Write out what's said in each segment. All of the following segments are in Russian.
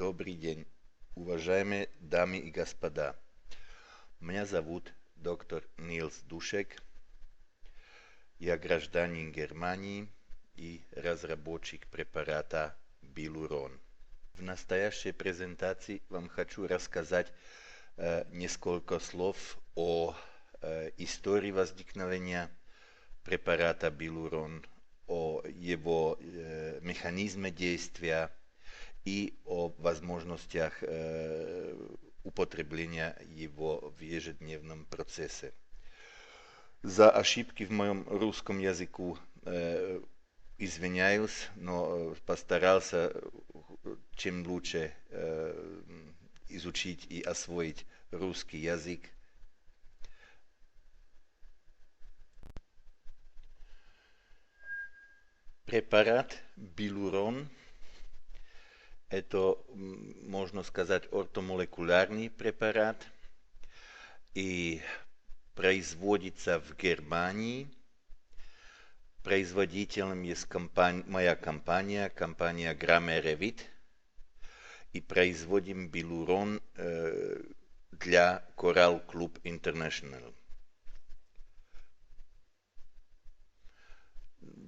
Добрый день, уважаемые дамы и господа. Меня зовут доктор Нилс Душек. Я гражданин Германии и разработчик препарата Билурон. В настоящей презентации вам хочу рассказать несколько слов о истории возникновения препарата Билурон, о его механизме действия и о возможностях употребления его в ежедневном процессе. За ошибки в моем русском языку извиняюсь, но постарался чем лучше изучить и освоить русский язык. Препарат Билурон – это, можно сказать, ортомолекулярный препарат и производится в Германии. Производителем есть моя компания Grammarevit, и производим Билурон для Coral Club International.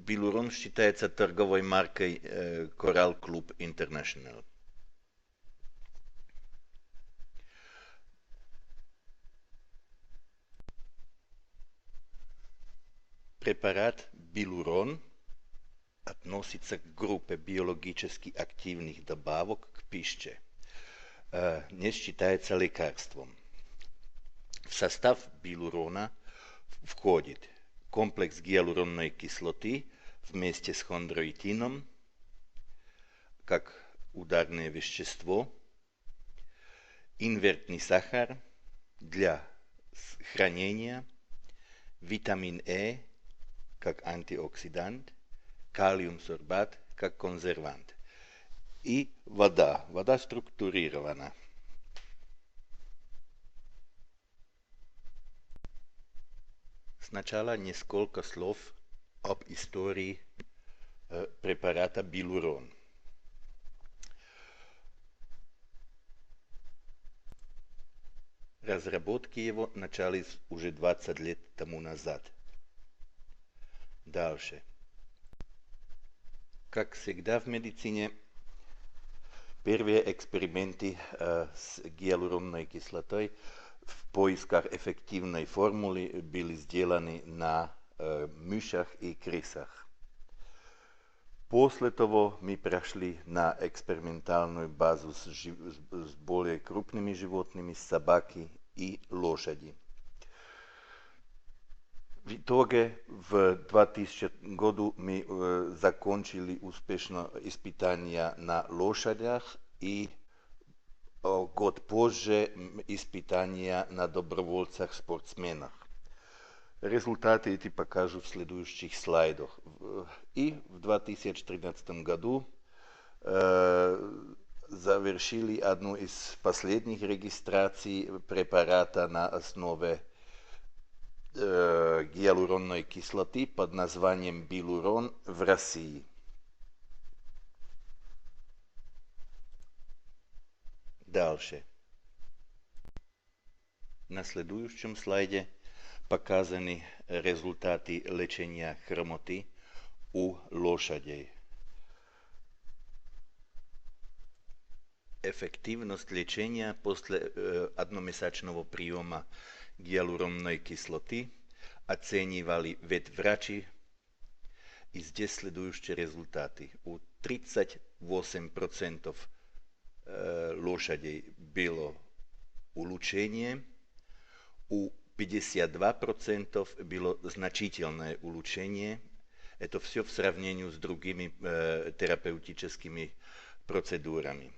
Билурон считается торговой маркой Coral Club International. Препарат Билурон относится к группе биологически активных добавок к пище. Не считается лекарством. В состав Билурона входит комплекс гиалуронной кислоты вместе с хондроитином, как ударное вещество, инертный сахар для хранения, витамин Э как антиоксидант, калиум-сорбат как консервант и вода. Вода структурирована. Сначала несколько слов об истории препарата Билурон. Разработки его начались уже 20 лет тому назад. Дальше. Как всегда в медицине, первые эксперименты с гиалуронной кислотой в поисках эффективной формулы были сделаны на мышах и крысах. После того мы прошли на экспериментальную базу с более крупными животными, собаки и лошади. В итоге в 2000 году мы закончили успешно испытания на лошадях и год позже испытания на добровольцах-спортсменах. Результаты эти покажу в следующих слайдах. И в 2013 году завершили одну из последних регистраций препарата на основе гиалуронной кислоты под названием Билурон в России. Дальше. На следующем слайде показаны результаты лечения хромоты у лошадей. Эффективность лечения после одномесячного приема гиалуронной кислоты оценивали ветврачи, и здесь следующие результаты. У 38% лошадей было улучшение, у 52% было значительное улучшение. Это все в сравнении с другими терапевтическими процедурами.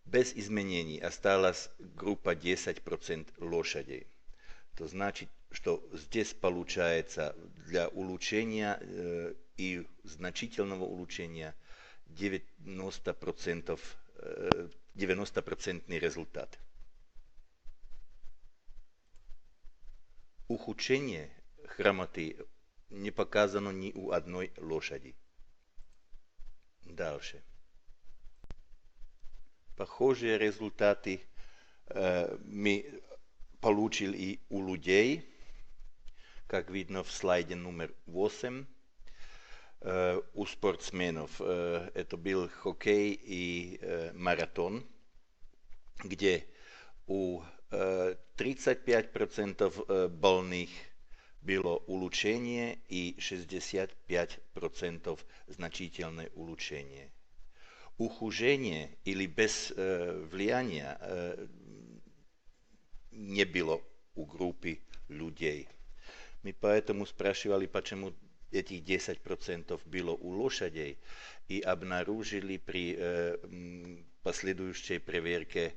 Без изменений осталась группа 10% лошадей. То значит, что здесь получается для улучшения и значительного улучшения 90% результат. Ухудшение хромоты не показано ни у одной лошади. Дальше. Похожие результаты мы получили и у людей, как видно в слайде номер 8. У спортсменов это был хоккей и маратон, где у 35% больных было улучшение и 65% значительное улучшение. Ухудшение или без влияния не было у группы людей. Мы поэтому спрашивали, почему этих 10% было у лошадей, и обнаружили при последующей проверке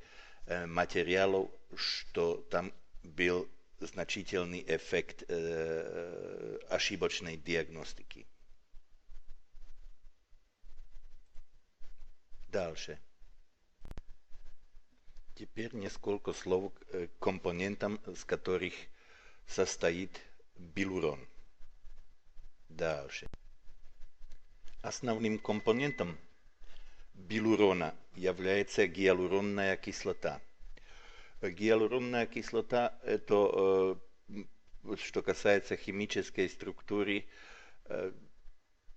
материалов, что там был значительный эффект ошибочной диагностики. Дальше. Теперь несколько слов к компонентам, из которых состоит билурон. Дальше. Основным компонентом билурона является гиалуронная кислота. Гиалуронная кислота – это, что касается химической структуры,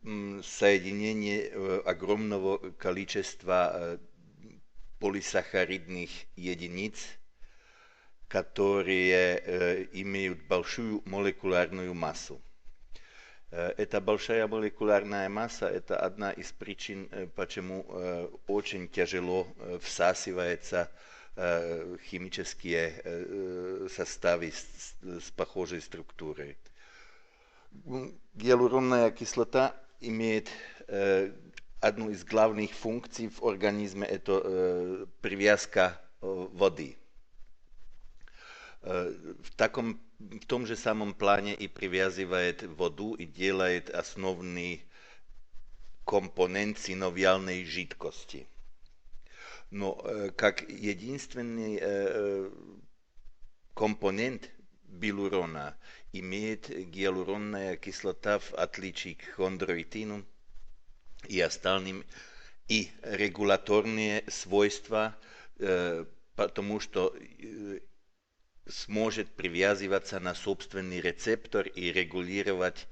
соединение огромного количества полисахаридных единиц, которые имеют большую молекулярную массу. Эта большая молекулярная масса – это одна из причин, почему очень тяжело всасываются химические составы с похожей структурой. Гиалуронная кислота имеет одну из главных функций в организме – это привязка воды. В том же самом плане и привязывает воду и делает основный компонент синовиальной жидкости. Но как единственный компонент билурона имеет гиалуронная кислота, в отличие к хондроитину и остальным, и регуляторные свойства, потому что сможет привязываться на собственный рецептор и регулировать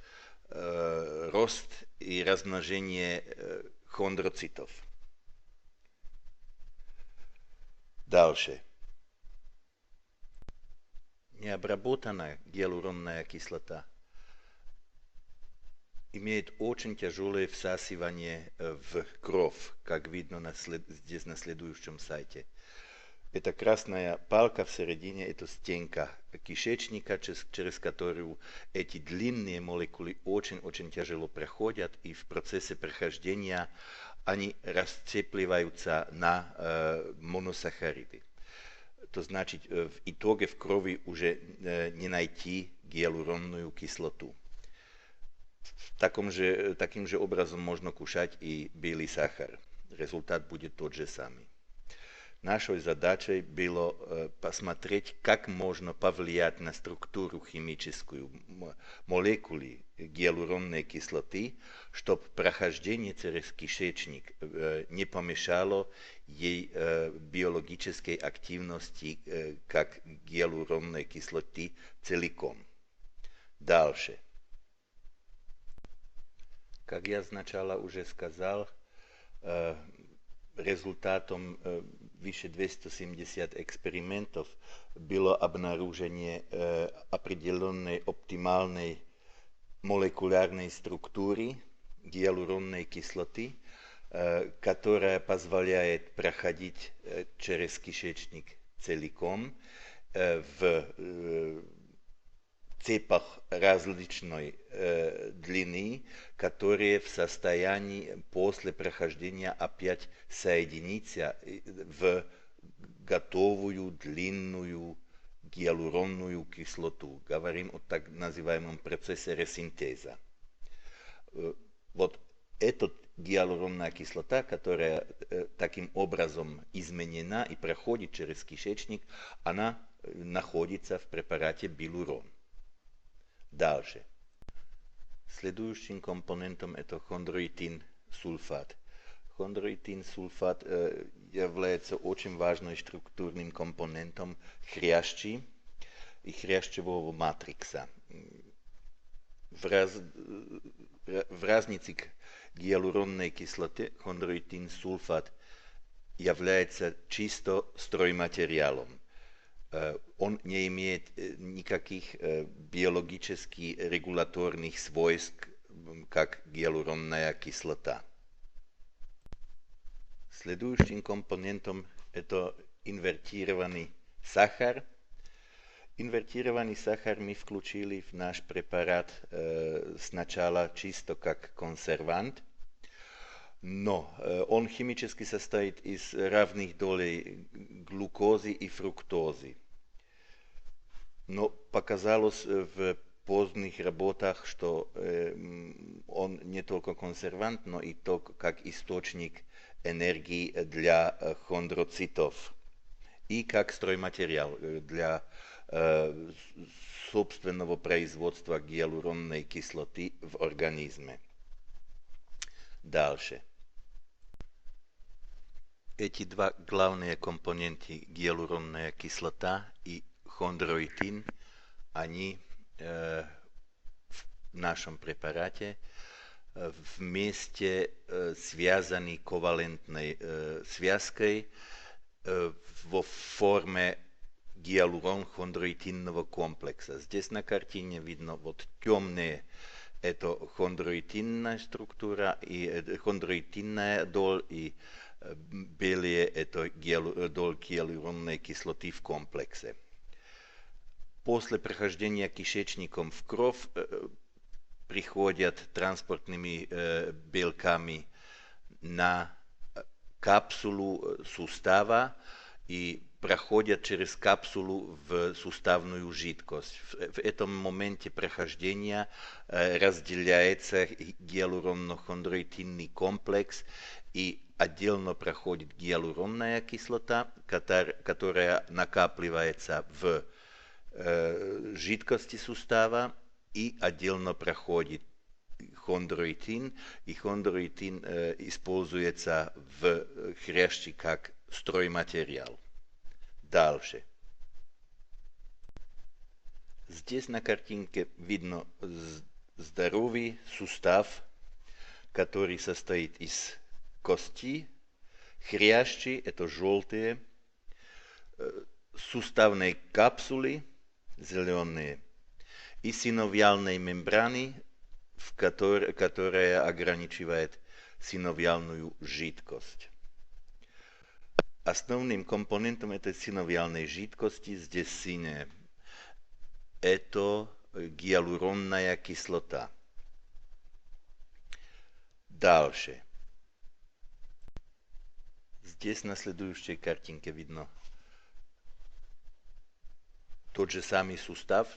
рост и размножение хондроцитов. Дальше. Необработанная гиалуронная кислота имеет очень тяжелое всасывание в кровь, как видно здесь на следующем сайте. Эта красная палка в середине – это стенка кишечника, через которую эти длинные молекулы очень тяжело проходят, и в процессе прохождения они расцепливаются на моносахариды. То значит, в итоге в крови уже не найти гиалуронную кислоту. Таким же образом можно кушать и белый сахар. Результат будет тот же самый. Нашей задачей было посмотреть, как можно повлиять на структуру химическую молекулы гиалуронной кислоты, чтобы прохождение через кишечник не помешало ей биологической активности как гиалуронной кислоты целиком. Дальше. Как я сначала уже сказал, результатом выше 270 экспериментов было обнаружение определенной оптимальной молекулярной структуры гиалуронной кислоты, которая позволяет проходить через кишечник целиком в цепах различной длины, которые в состоянии после прохождения опять соединиться в готовую длинную гиалуронную кислоту. Говорим о так называемом процессе ресинтеза. Вот эта гиалуронная кислота, которая таким образом изменена и проходит через кишечник, она находится в препарате билурон. Дальше. Следующим компонентом это хондроитин-сульфат. Хондроитин-сульфат является очень важным структурным компонентом хрящи и хрящевого матрикса. В разнице к гиалуронной кислоте хондроитин сульфат является чисто стройматериалом. Он не имеет никаких биологических регуляторных свойств, как гиалуронная кислота. Следующим компонентом это инвертированный сахар. Инвертированный сахар мы включили в наш препарат сначала чисто как консервант, но он химически состоит из равных долей глюкозы и фруктозы. Но показалось в поздних работах, что он не только консервант, но и как источник энергии для хондроцитов и как стройматериал для собственного производства гиалуронной кислоты в организме. Дальше. Эти два главные компоненты, гиалуронная кислота и хондроитин, они в нашем препарате вместе связаны ковалентной связкой во форме гиалурон-хондроитинного комплекса. Здесь на картине видно вот темные это хондроитинная структура и хондроитинная доль и белые это доль гиалуронной кислоты в комплексе. После прохождения кишечником в кровь приходят транспортными белками на капсулу сустава и проходят через капсулу в суставную жидкость. В этом моменте прохождения разделяется гиалуронно-хондроитинный комплекс и отдельно проходит гиалуронная кислота, которая накапливается в жидкости сустава, и отдельно проходит хондроитин, и хондроитин используется в хрящи как стройматериал. Дальше. Здесь на картинке видно здоровый сустав, который состоит из кости, хрящи, это желтые, суставной капсулы, зеленые, и синовиальной мембраны, которая ограничивает синовиальную жидкость. Основным компонентом этой синовиальной жидкости здесь синяя. Это гиалуронная кислота. Дальше. Здесь на следующей картинке видно тот же самый сустав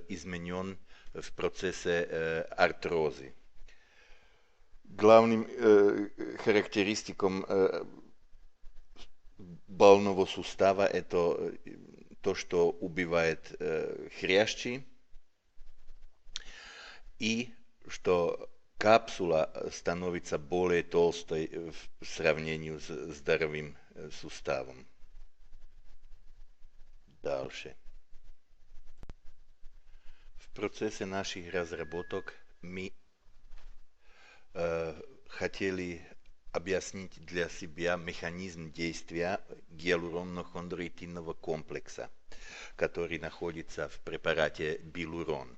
изменен в процессе артрозы. Главным характеристиком больного сустава это то, что убивает хрящи, и что капсула становится более толстой в сравнении с здоровым суставом. Дальше. В процессе наших разработок мы хотели объяснить для себя механизм действия гиалуронно-хондроитинного комплекса, который находится в препарате Билурон.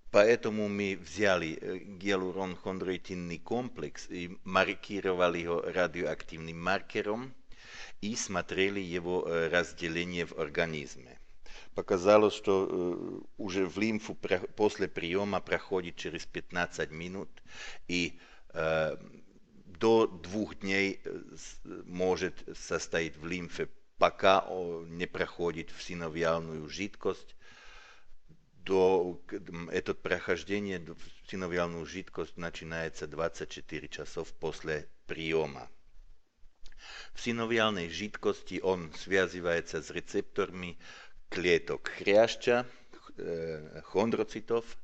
Поэтому мы взяли гиалурон-хондроитинный комплекс и маркировали его радиоактивным маркером и смотрели его разделение в организме. Показалось, что уже в лимфу после приема проходит через 15 минут и до 2 дней может состоять в лимфе, пока не проходит в синовиальную жидкость. Это прохождение в синовиальную жидкость начинается 24 часов после приема. В синовиальной жидкости он связывается с рецепторами клеток хряща, хондроцитов,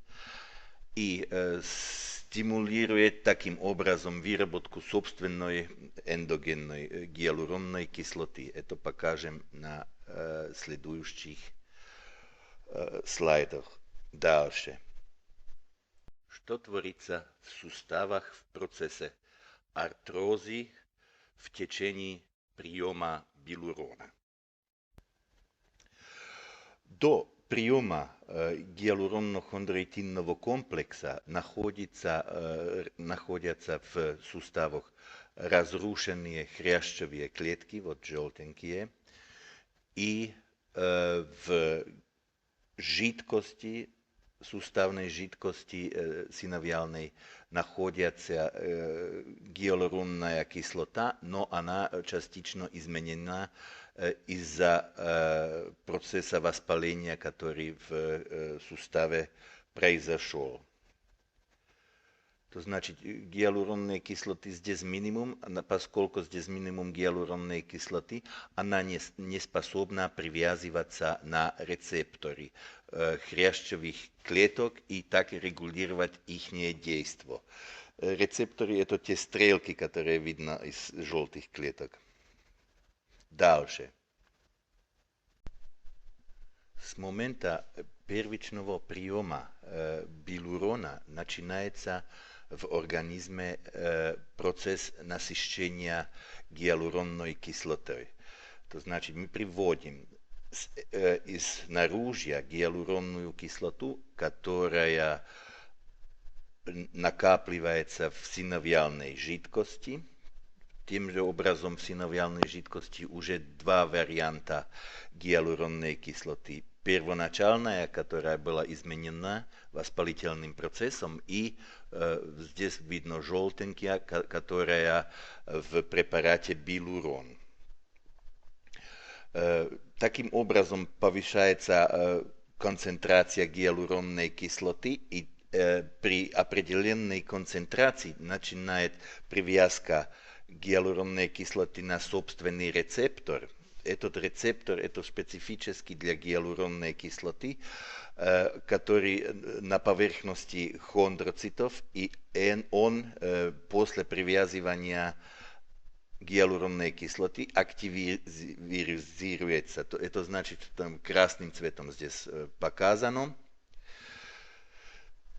и с stimuliruje takým obrazom výrobotku собственной endogennoj gyaluronnej kisloty. To pokažem na следующих слайдах. Дальше. Что творится в суставах в процессе артрозы в течение приема билурона? До приема гиалуронно-хондроитинного комплекса находятся в суставах разрушенные хрящевые клетки, вот желтенькие, и в жидкости, суставной жидкости синовиальной находится гиалуронная кислота, но она частично изменена из-за процесса воспаления, который в суставе произошел. То значит, гиалуронной кислоты здесь минимум, поскольку здесь минимум гиалуронной кислоты, она не способна привязываться на рецепторы хрящевых клеток и так регулировать их действие. Рецепторы – это те стрелки, которые видно из желтых клеток. Дальше. С момента первичного приема билурона начинается в организме процесс насыщения гиалуронной кислотой. То значит, мы приводим из наружья гиалуронную кислоту, которая накапливается в синовиальной жидкости. Тем же образом в синовиальной жидкости уже два варианта гиалуронной кислоты. Первоначальная, которая была изменена воспалительным процессом, и здесь видно желтенькая, которая в препарате билурон. Таким образом повышается концентрация гиалуронной кислоты, и при определенной концентрации начинает привязка гиалуронной кислоты на собственный рецептор. Этот рецептор это специфический для гиалуронной кислоты, который на поверхности хондроцитов, и он после привязывания гиалуронной кислоты активизируется. Это значит, что там красным цветом здесь показано.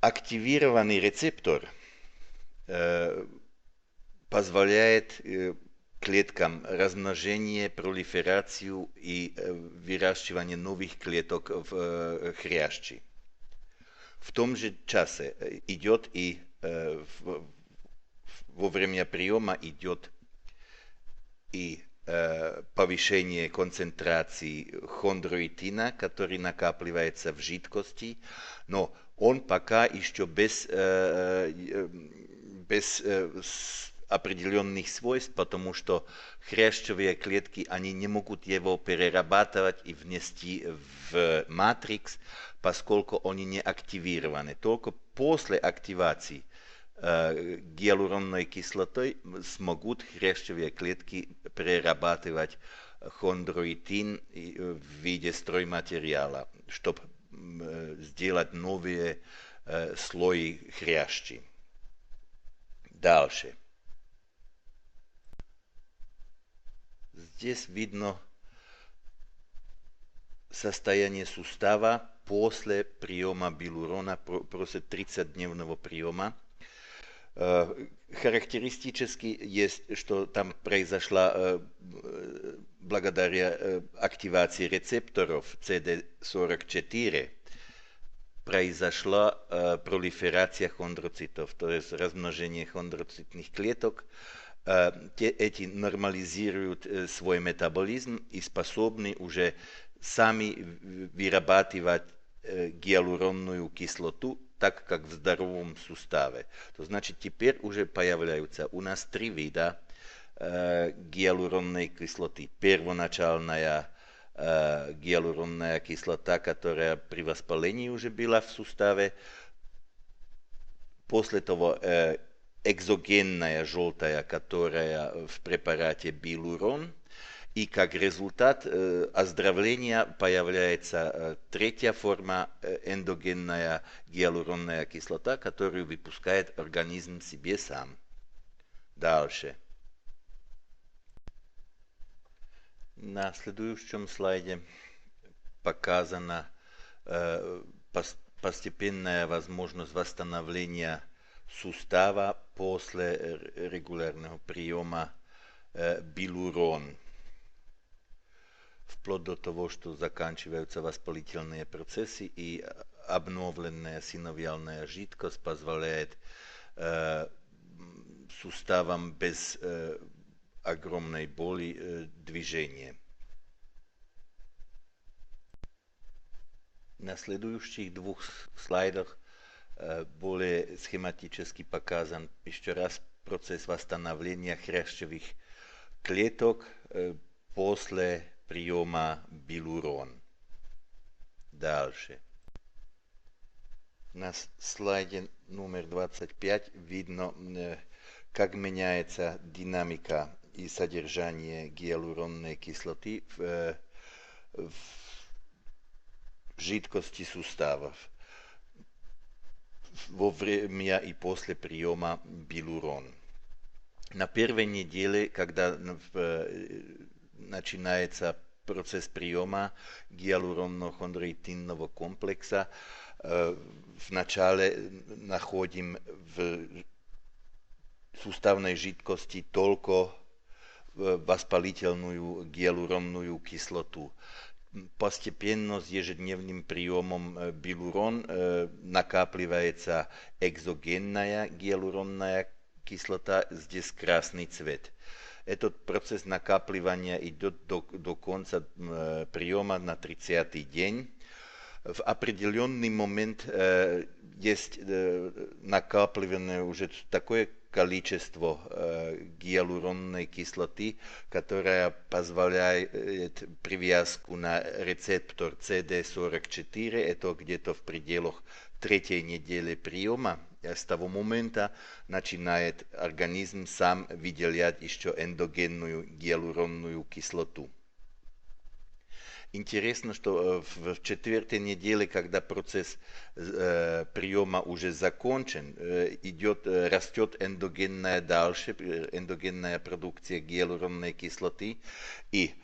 Активированный рецептор позволяет клеткам размножение, пролиферацию и выращивание новых клеток в хрящи. В том же часе идет и во время приема идет и повышение концентрации хондроитина, который накапливается в жидкости, но он пока еще без определенных свойств, потому что хрящевые клетки, они не могут его перерабатывать и внести в матрикс, поскольку они не активированы. Только после активации гиалуронной кислотой смогут хрящевые клетки перерабатывать хондроитин в виде стройматериала, чтобы сделать новые слои хрящи. Дальше. Здесь видно состояние сустава после приема билурона, после 30-дневного приема. Характеристически есть, что там произошла благодаря активации рецепторов CD44, произошла пролиферация хондроцитов, то есть размножение хондроцитных клеток. Эти нормализируют свой метаболизм и способны уже сами вырабатывать гиалуронную кислоту, так как в здоровом суставе. То значит, теперь уже появляются у нас три вида гиалуронной кислоты. Первоначальная гиалуронная кислота, которая при воспалении уже была в суставе. После того экзогенная желтая, которая в препарате билурон. И как результат оздоровления появляется третья форма эндогенная гиалуронная кислота, которую выпускает организм себе сам. Дальше. На следующем слайде показана постепенная возможность восстановления сустава после регулярного приема билурон. Вплоть до того, что заканчиваются воспалительные процессы и обновленная синовиальная жидкость позволяет суставам без огромной боли движение. На следующих двух слайдах более схематически показан еще раз процесс восстановления хрящевых клеток после приема билурон. Дальше. На слайде номер 25 видно, как меняется динамика и содержание гиалуронной кислоты в жидкости суставов во время и после приема билурон. На первой неделе, когда начинается процесс приема гиалуронно-хондроитинного комплекса, вначале находим в суставной жидкости только воспалительную гиалуронную кислоту. Постепенно с ежедневным приемом билурон накапливается экзогенная гиалуронная кислота, здесь красный цвет. Этот процесс накапливания идет до конца приема на 30-й день. В определенный момент есть накапливание уже такое количество гиалуронной кислоты, которая позволяет привязку на рецептор CD44, это где-то в пределах третьей недели приема. С того момента начинает организм сам выделять еще эндогенную гиалуронную кислоту. Интересно, что в четвертой неделе, когда процесс приема уже закончен, растет эндогенная дальше, эндогенная продукция гиалуронной кислоты, и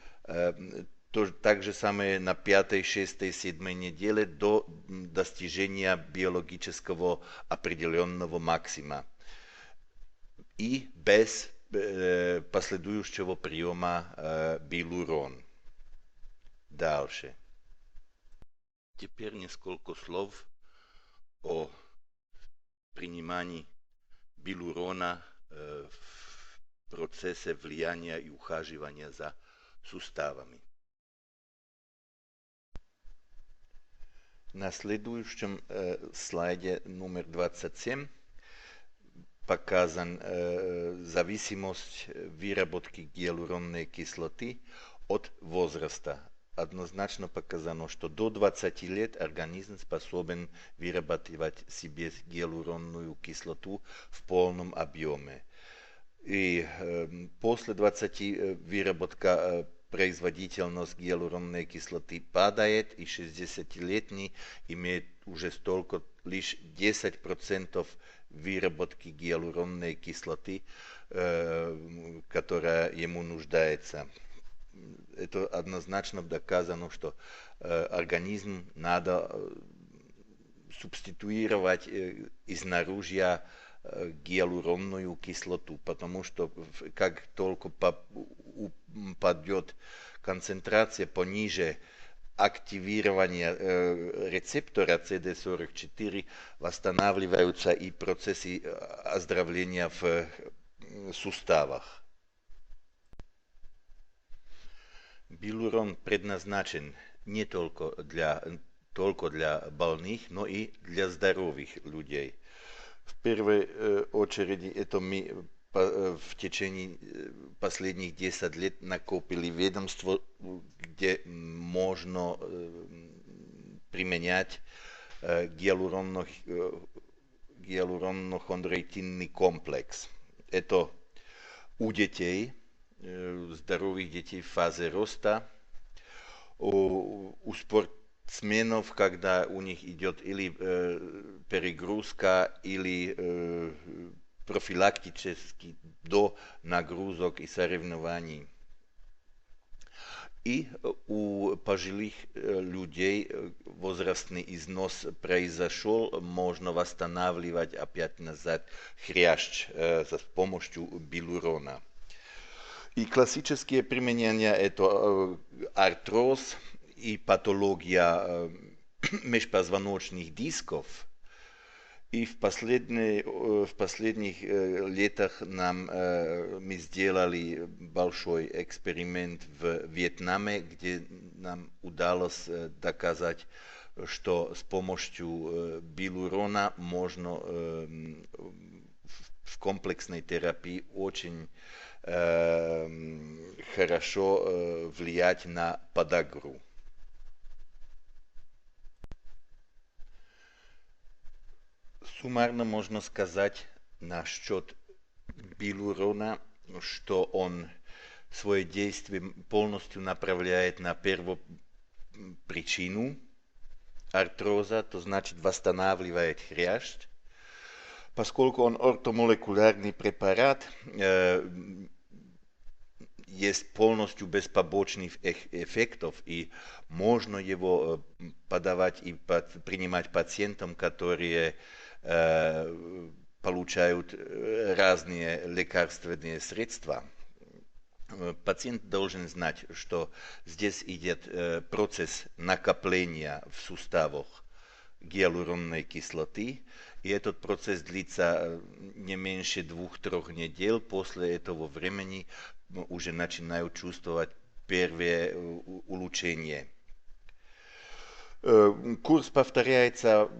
так же самое на 5, 6, 7 неделе до достижения биологического определенного максима и без последующего приема билурон. Дальше. Теперь несколько слов о принимании билурона в процессе влияния и ухаживания за суставами. На следующем слайде номер 27 показан зависимость выработки гиалуронной кислоты от возраста. Однозначно показано, что до 20 лет организм способен вырабатывать себе гиалуронную кислоту в полном объеме. И после 20 выработка производительность гиалуронной кислоты падает, и 60-летний имеет уже столько лишь 10% выработки гиалуронной кислоты, которая ему нуждается. Это однозначно доказано, что организм надо субституировать изнаружья гиалуронную кислоту, потому что как только упадет концентрация пониже активирования рецептора CD44, восстанавливаются и процессы оздоровления в суставах. Билурон предназначен не только для больных, но и для здоровых людей. В первой очереди это мы в течение последних 10 лет накопили ведомство, где можно применять гиалуронно-хондроитинный комплекс. Это у детей здоровых детей в фазе роста, у спортсменов, когда у них идет или перегрузка, или профилактически до нагрузок и соревнований. И у пожилых людей возрастный износ произошел, можно восстанавливать опять назад хрящ с помощью билурона. И классические применения это артроз и патология межпозвоночных дисков. И в последних летах мы сделали большой эксперимент в Вьетнаме, где нам удалось доказать, что с помощью билурона можно в комплексной терапии очень хорошо влиять на подагру. Суммарно можно сказать насчет билурона, что он свое действие полностью направляет на первопричину артроза, то значит восстанавливает хрящ. Поскольку он ортомолекулярный препарат, есть полностью без побочных эффектов, и можно его подавать и принимать пациентам, которые получают разные лекарственные средства. Пациент должен знать, что здесь идет процесс накопления в суставах гиалуронной кислоты, и этот процесс длится не меньше 2-3 недель. После этого времени уже начинают чувствовать первые улучшения. Курс повторяется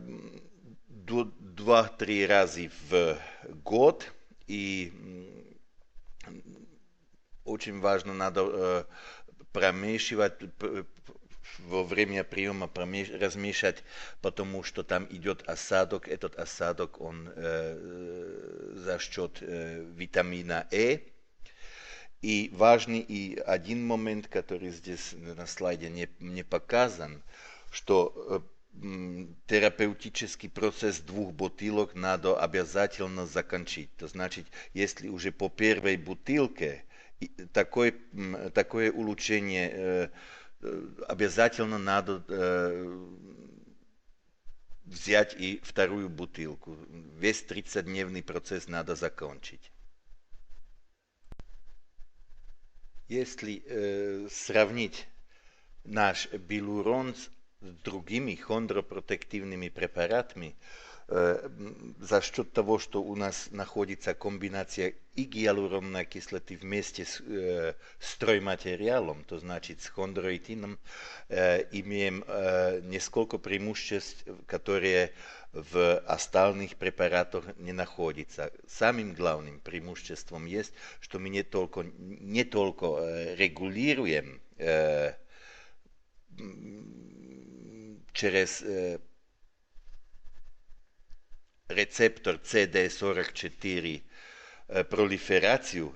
2-3 раза в год, и очень важно, надо промешивать во время приема, размешать, потому что там идет осадок. Этот осадок, он за счет витамина Е. И важный и один момент, который здесь на слайде не показан, что терапевтический процесс 2 бутылок надо обязательно закончить. То значит, если уже по первой бутылке такое улучшение, обязательно надо взять и 2 бутылку. Весь 30-дневный процесс надо закончить. Если сравнить наш билурон с другими хондропротективными препаратами, за счет того, что у нас находится комбинация и гиалуронной кислоты вместе с стройматериалом, то значит с хондроитином, имеем несколько преимуществ, которые в остальных препаратах не находятся. Самым главным преимуществом есть, что мы не только регулируем через рецептор CD44 пролиферацию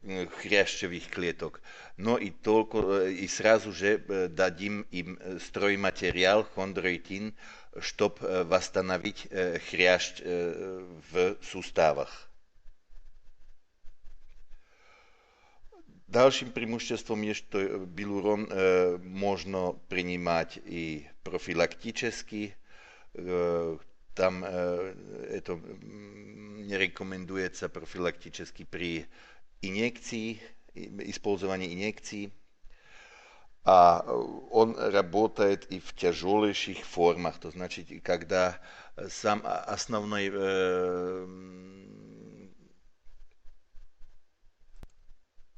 хрящевых клеток, но и сразу же дадим им стройматериал хондроитин, чтобы восстановить хрящ в суставах. Dalším преимуществом есть, что билурон можно принимать и профилактически. Там это не рекомендуется профилактически при инъекции, использовании инъекций. А он работает и в тяжелейших формах. То значит, когда сам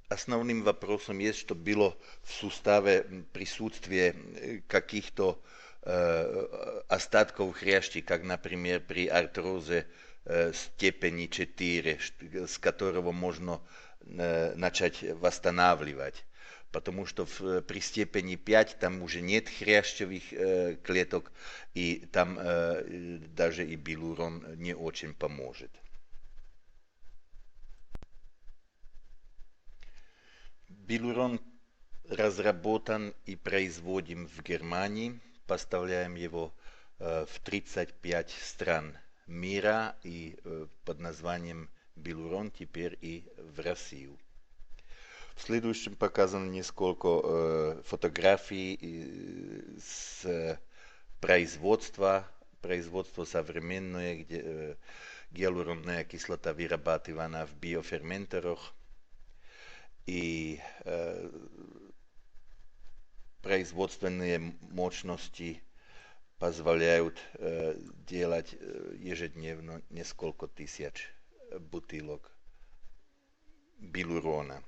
основным вопросом есть, что было в суставе присутствие каких-то остатков хрящей, как, например, при артрозе степени 4, с которого можно начать восстанавливать. Потому что при степени 5 там уже нет хрящевых клеток, и там даже и билурон не очень поможет. Билурон разработан и производим в Германии. Поставляем его в 35 стран мира и под названием Билурон теперь и в Россию. В следующем показано несколько фотографий с производства современное, где гиалуронная кислота вырабатывана в биоферментерах и производственные мощности позволяют делать ежедневно несколько тысяч бутылок билурона.